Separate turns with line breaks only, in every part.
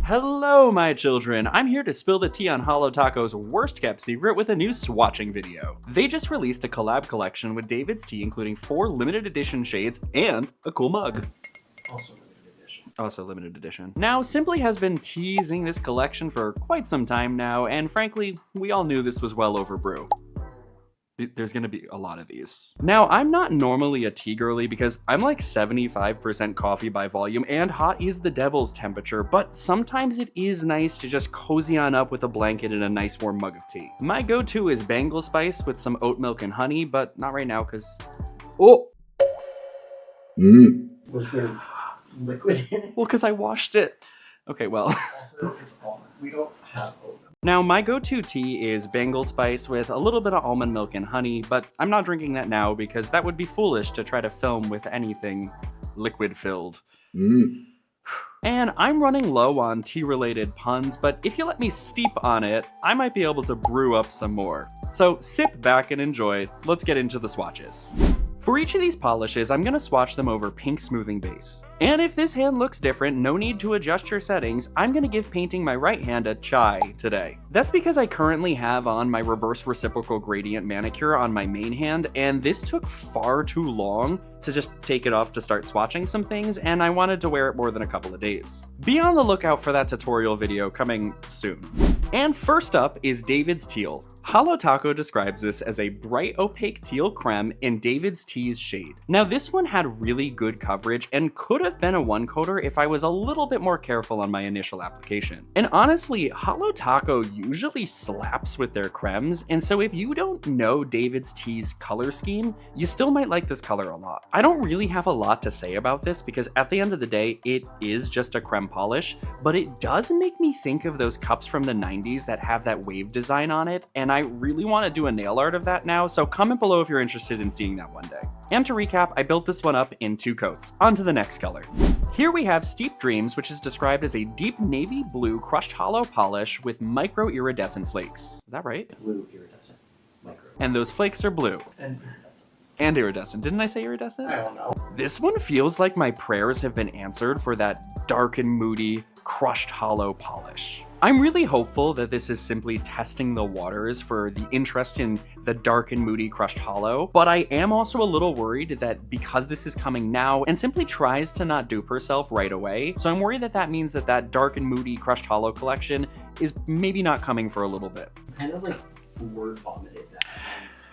Hello, my children! I'm here to spill the tea on Holo Taco's worst kept secret with a new swatching video. They just released a collab collection with DAVIDsTEA, including 4 limited edition shades and a cool mug. Also limited edition. Now, Simply has been teasing this collection for quite some time now, and frankly, we all knew this was well overdue. There's gonna be a lot of these. Now, I'm not normally a tea girly because I'm like 75% coffee by volume and hot is the devil's temperature, but sometimes it is nice to just cozy on up with a blanket and a nice warm mug of tea. My go-to is Bengal Spice with some oat milk and honey, but not right now because... Oh!
Was there liquid in it?
Well, because I washed it. Okay, well.
Also, it's almond. We don't have oat milk.
Now, my go-to tea is Bengal Spice with a little bit of almond milk and honey, but I'm not drinking that now because that would be foolish to try to film with anything liquid-filled. And I'm running low on tea-related puns, but if you let me steep on it, I might be able to brew up some more. So sit back and enjoy. Let's get into the swatches. For each of these polishes, I'm gonna swatch them over pink smoothing base. And if this hand looks different, no need to adjust your settings, I'm gonna give painting my right hand a chai today. That's because I currently have on my reverse reciprocal gradient manicure on my main hand, and this took far too long to just take it off to start swatching some things, and I wanted to wear it more than a couple of days. Be on the lookout for that tutorial video coming soon. And first up is DAVIDsTEAL. Holo Taco describes this as a bright opaque teal creme in DAVIDsTEA's shade. Now this one had really good coverage and could have been a one coater if I was a little bit more careful on my initial application. And honestly, Holo Taco usually slaps with their cremes, and so if you don't know DAVIDsTEA's color scheme, you still might like this color a lot. I don't really have a lot to say about this because at the end of the day, it is just a creme polish, but it does make me think of those cups from the 90s that have that wave design on it, and I really want to do a nail art of that now, so comment below if you're interested in seeing that one day. And to recap, I built this one up in 2 coats. On to the next color. Here we have Steep Dreams, which is described as a deep navy blue crushed hollow polish with micro iridescent flakes. Is that right?
Blue iridescent. Micro.
And those flakes are blue.
And iridescent.
And iridescent. Didn't I say iridescent?
I don't know.
This one feels like my prayers have been answered for that dark and moody, crushed hollow polish. I'm really hopeful that this is simply testing the waters for the interest in the dark and moody crushed hollow, but I am also a little worried that because this is coming now and simply tries to not dupe herself right away, so I'm worried that that means that that dark and moody crushed hollow collection is maybe not coming for a little bit.
Kind of like word vomited that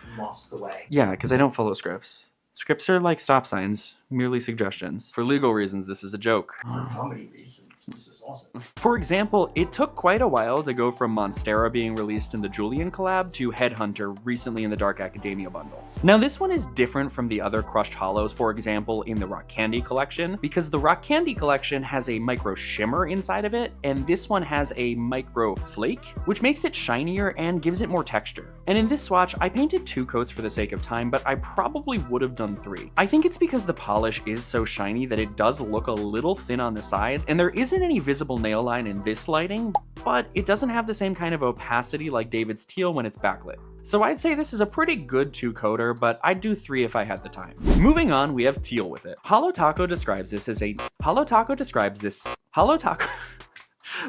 and lost the way.
Yeah, because I don't follow scripts. Scripts are like stop signs, merely suggestions. For legal reasons, this is a joke.
For comedy reasons, this is awesome.
For example, it took quite a while to go from Monstera being released in the Julian collab to Headhunter recently in the Dark Academia bundle. Now this one is different from the other crushed hollows, for example, in the Rock Candy collection, because the Rock Candy collection has a micro shimmer inside of it, and this one has a micro flake, which makes it shinier and gives it more texture. And in this swatch, I painted 2 coats for the sake of time, but I probably would have done 3. I think it's because the polish is so shiny that it does look a little thin on the sides, and there isn't any visible nail line in this lighting, but it doesn't have the same kind of opacity like DAVIDsTEAL when it's backlit. So I'd say this is a pretty good 2-coater, but I'd do 3 if I had the time. Moving on, we have Teal With It. Holo Taco describes this as a... Holo Taco...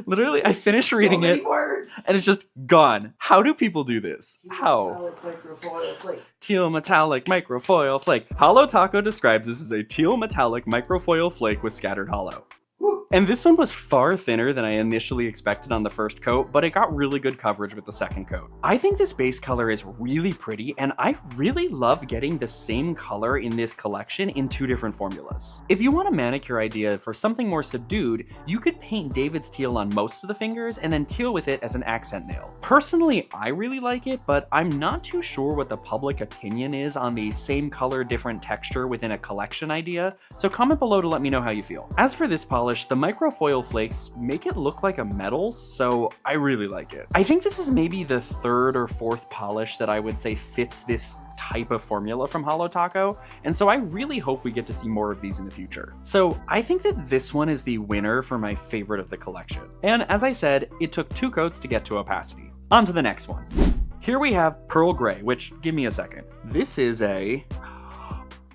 Literally, I finished reading it,
words.
and it's just gone. How do people do this? How?
Metallic microfoil flake.
Teal metallic microfoil flake. Holo Taco describes this as a teal metallic microfoil flake with scattered hollow. And this one was far thinner than I initially expected on the first coat, but it got really good coverage with the second coat. I think this base color is really pretty, and I really love getting the same color in this collection in 2 different formulas. If you want a manicure idea for something more subdued, you could paint DAVIDsTEAL on most of the fingers and then Teal With It as an accent nail. Personally, I really like it, but I'm not too sure what the public opinion is on the same color, different texture within a collection idea, so comment below to let me know how you feel. As for this polish, the microfoil flakes make it look like a metal, so I really like it. I think this is maybe the 3rd or 4th polish that I would say fits this type of formula from Holo Taco, and so I really hope we get to see more of these in the future. So I think that this one is the winner for my favorite of the collection. And as I said, it took 2 coats to get to opacity. On to the next one. Here we have Pearl Grey, which, give me a second. This is a...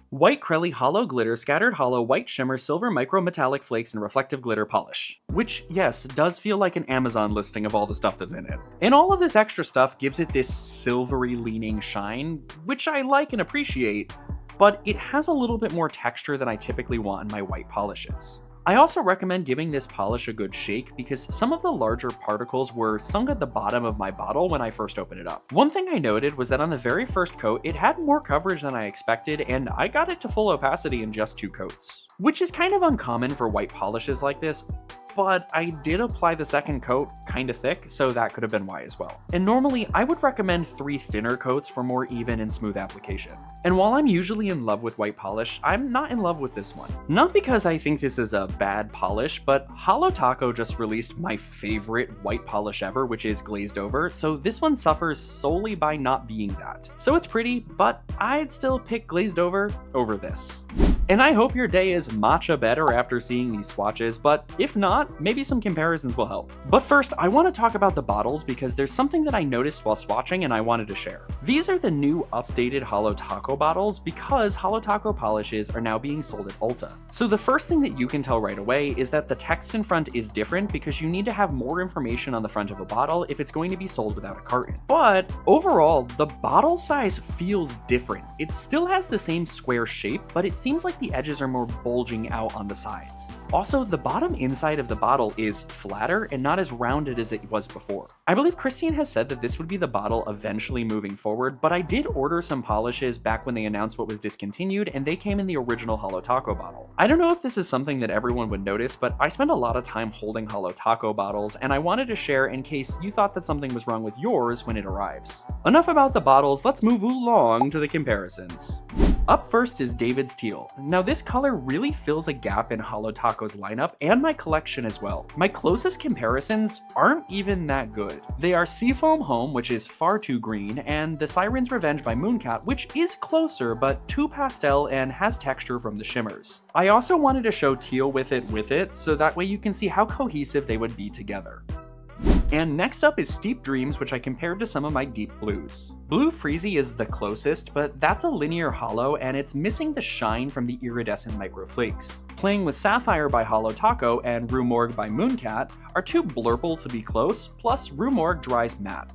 White Crelly Holo Glitter Scattered Holo White Shimmer Silver Micro Metallic Flakes and Reflective Glitter Polish. Which, yes, does feel like an Amazon listing of all the stuff that's in it. And all of this extra stuff gives it this silvery leaning shine, which I like and appreciate, but it has a little bit more texture than I typically want in my white polishes. I also recommend giving this polish a good shake because some of the larger particles were sunk at the bottom of my bottle when I first opened it up. One thing I noted was that on the very first coat, it had more coverage than I expected, and I got it to full opacity in just 2 coats. Which is kind of uncommon for white polishes like this, but I did apply the second coat kinda thick, so that could have been why as well. And normally, I would recommend 3 thinner coats for more even and smooth application. And while I'm usually in love with white polish, I'm not in love with this one. Not because I think this is a bad polish, but Holo Taco just released my favorite white polish ever, which is glazed over, so this one suffers solely by not being that. So it's pretty, but I'd still pick glazed over this. And I hope your day is matcha better after seeing these swatches, but if not, maybe some comparisons will help. But first, I want to talk about the bottles because there's something that I noticed while swatching and I wanted to share. These are the new updated Holo Taco bottles because Holo Taco polishes are now being sold at Ulta. So the first thing that you can tell right away is that the text in front is different because you need to have more information on the front of a bottle if it's going to be sold without a carton. But overall, the bottle size feels different. It still has the same square shape, but it seems like the edges are more bulging out on the sides. Also, the bottom inside of the bottle is flatter and not as rounded as it was before. I believe Christian has said that this would be the bottle eventually moving forward, but I did order some polishes back when they announced what was discontinued, and they came in the original Holo Taco bottle. I don't know if this is something that everyone would notice, but I spend a lot of time holding Holo Taco bottles, and I wanted to share in case you thought that something was wrong with yours when it arrives. Enough about the bottles, let's move along to the comparisons. Up first is DAVIDsTEAL. Now this color really fills a gap in Holo Taco's lineup and my collection as well. My closest comparisons aren't even that good. They are Seafoam Home, which is far too green, and The Siren's Revenge by Mooncat, which is closer but too pastel and has texture from the shimmers. I also wanted to show Teal With It, so that way you can see how cohesive they would be together. And next up is Steep Dreams, which I compared to some of my deep blues. Blue Freezy is the closest, but that's a linear holo and it's missing the shine from the iridescent microflakes. Playing with Sapphire by Holo Taco and Rue Morgue by Mooncat are too blurple to be close, plus Rue Morgue dries matte.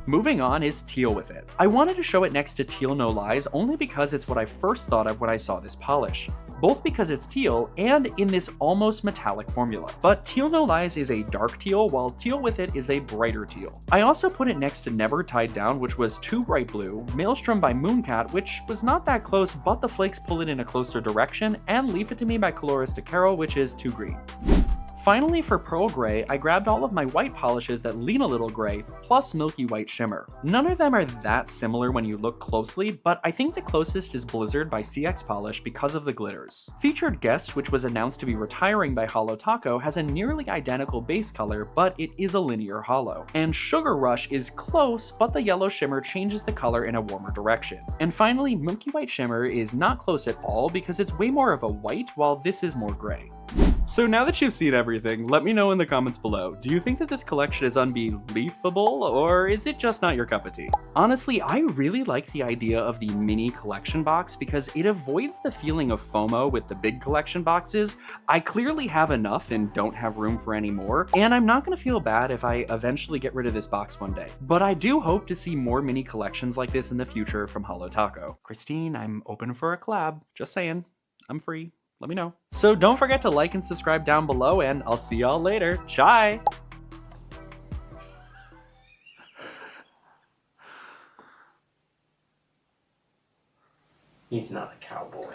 Moving on is Teal With It. I wanted to show it next to Teal No Lies only because it's what I first thought of when I saw this polish. Both because it's teal and in this almost metallic formula. But Teal No Lies is a dark teal, while Teal With It is a brighter teal. I also put it next to Never Tied Down, which was too bright blue, Maelstrom by Mooncat, which was not that close, but the flakes pull it in a closer direction, and Leave It To Me by Colores de Caro, which is too green. Finally, for Pearl Gray, I grabbed all of my white polishes that lean a little gray, plus Milky White Shimmer. None of them are that similar when you look closely, but I think the closest is Blizzard by CX Polish because of the glitters. Featured Guest, which was announced to be retiring by Holo Taco, has a nearly identical base color, but it is a linear holo. And Sugar Rush is close, but the yellow shimmer changes the color in a warmer direction. And finally, Milky White Shimmer is not close at all because it's way more of a white, while this is more gray. So now that you've seen everything, let me know in the comments below. Do you think that this collection is unbelievable, or is it just not your cup of tea? Honestly, I really like the idea of the mini collection box because it avoids the feeling of FOMO with the big collection boxes. I clearly have enough and don't have room for any more, and I'm not gonna feel bad if I eventually get rid of this box one day. But I do hope to see more mini collections like this in the future from Holo Taco. Christine, I'm open for a collab. Just saying, I'm free. Let me know. So don't forget to like and subscribe down below, and I'll see y'all later. Bye!
He's not a cowboy.